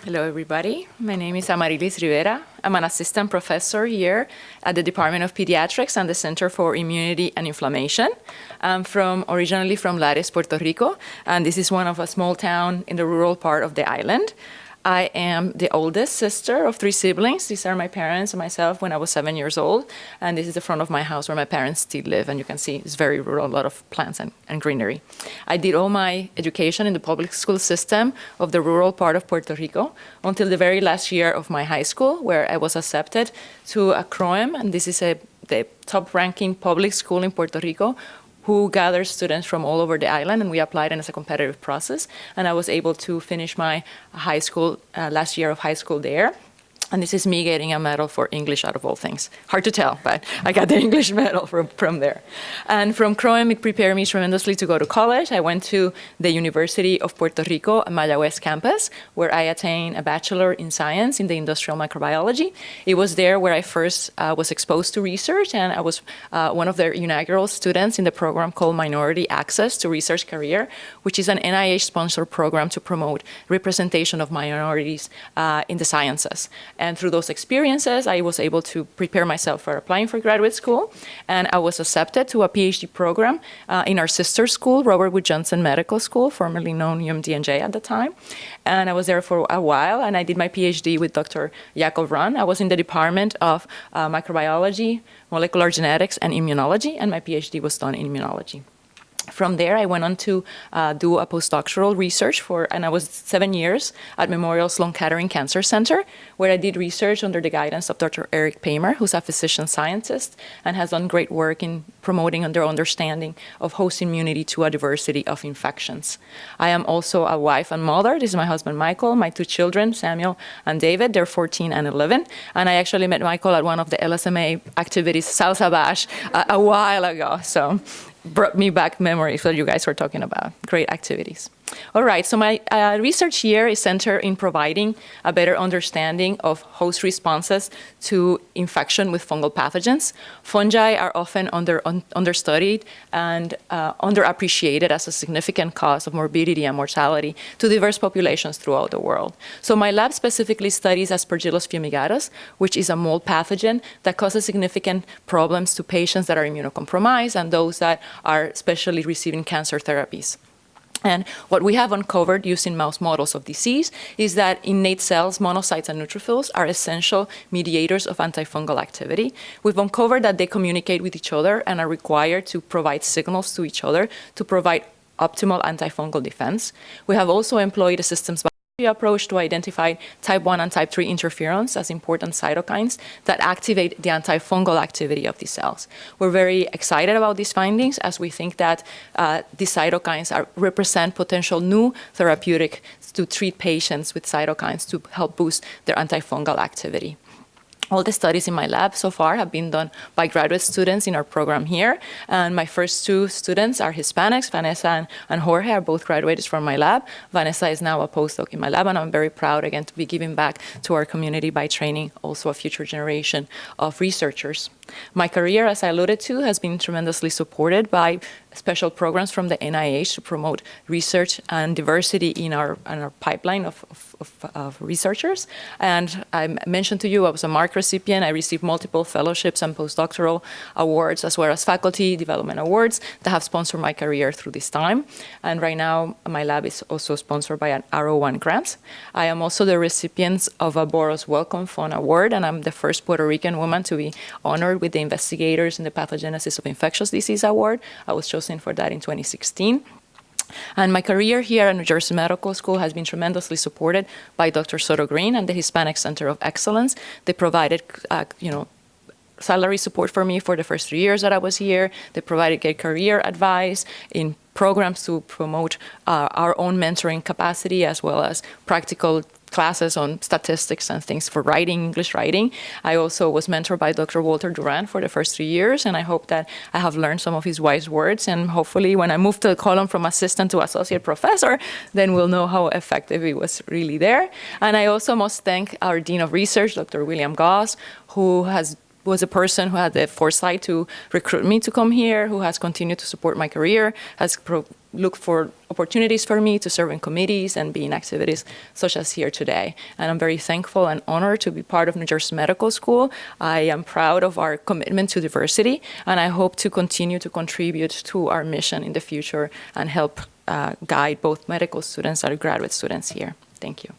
Hello, everybody. My name is Amariliz Rivera. I'm an assistant professor here at the Department of Pediatrics and the Center for Immunity and Inflammation. I'm originally from Lares, Puerto Rico, and this is one of a small town in the rural part of the island. I am the oldest sister of 3 siblings. These are my parents and myself when I was 7 years old. And this is the front of my house where my parents still live. And you can see it's very rural, a lot of plants and greenery. I did all my education in the public school system of the rural part of Puerto Rico until the very last year of my high school, where I was accepted to a CROEM. And this is the top-ranking public school in Puerto Rico, who gathers students from all over the island, and we applied it as a competitive process. And I was able to finish my high school, last year of high school there. And this is me getting a medal for English out of all things. Hard to tell, but I got the English medal from there. And from CROEM, it prepared me tremendously to go to college. I went to the University of Puerto Rico, Mayagüez campus, where I attained a bachelor in science in the industrial microbiology. It was there where I first was exposed to research, and I was one of their inaugural students in the program called Minority Access to Research Career, which is an NIH-sponsored program to promote representation of minorities in the sciences. And through those experiences, I was able to prepare myself for applying for graduate school. And I was accepted to a PhD program in our sister school, Robert Wood Johnson Medical School, formerly known UMDNJ at the time. And I was there for a while, and I did my PhD with Dr. Jakob Rahn. I was in the Department of Microbiology, Molecular Genetics, and Immunology, and my PhD was done in immunology. From there, I went on to do a postdoctoral research and I was 7 years at Memorial Sloan Kettering Cancer Center, where I did research under the guidance of Dr. Eric Paymer, who's a physician scientist and has done great work in promoting their understanding of host immunity to a diversity of infections. I am also a wife and mother. This is my husband, Michael, my 2 children, Samuel and David. They're 14 and 11. And I actually met Michael at one of the LSMA activities, Salsa Bash, a while ago. So brought me back memories that you guys were talking about. Great activities. All right, so my research here is centered in providing a better understanding of host responses to infection with fungal pathogens. Fungi are often understudied and underappreciated as a significant cause of morbidity and mortality to diverse populations throughout the world. So my lab specifically studies Aspergillus fumigatus, which is a mold pathogen that causes significant problems to patients that are immunocompromised and those that are especially receiving cancer therapies. And what we have uncovered using mouse models of disease is that innate cells, monocytes, and neutrophils are essential mediators of antifungal activity. We've uncovered that they communicate with each other and are required to provide signals to each other to provide optimal antifungal defense. We have also employed a systems approach to identify type 1 and type 3 interferons as important cytokines that activate the antifungal activity of these cells. We're very excited about these findings as we think that these cytokines represent potential new therapeutics to treat patients with cytokines to help boost their antifungal activity. All the studies in my lab so far have been done by graduate students in our program here. And my first 2 students are Hispanics. Vanessa and Jorge are both graduates from my lab. Vanessa is now a postdoc in my lab, and I'm very proud, again, to be giving back to our community by training also a future generation of researchers. My career, as I alluded to, has been tremendously supported by special programs from the NIH to promote research and diversity in our pipeline of researchers. And I mentioned to you I was a MARC recipient. I received multiple fellowships and postdoctoral awards, as well as faculty development awards that have sponsored my career through this time. And right now, my lab is also sponsored by an R01 grant. I am also the recipient of a Boros Wellcome Fund Award, and I'm the first Puerto Rican woman to be honored with the Investigators in the Pathogenesis of Infectious Disease Award. I was chosen for that in 2016. And my career here at New Jersey Medical School has been tremendously supported by Dr. Soto Green and the Hispanic Center of Excellence. They provided, salary support for me for the first 3 years that I was here. They provided good career advice in programs to promote our own mentoring capacity, as well as practical classes on statistics and things for writing, English writing. I also was mentored by Dr. Walter Duran for the first 3 years, and I hope that I have learned some of his wise words. And hopefully when I move to the column from assistant to associate professor, then we'll know how effective he was really there. And I also must thank our Dean of Research, Dr. William Goss, who has was a person who had the foresight to recruit me to come here, who has continued to support my career, has looked for opportunities for me to serve in committees and be in activities such as here today. And I'm very thankful and honored to be part of New Jersey Medical School. I am proud of our commitment to diversity, and I hope to continue to contribute to our mission in the future and help guide both medical students and graduate students here. Thank you.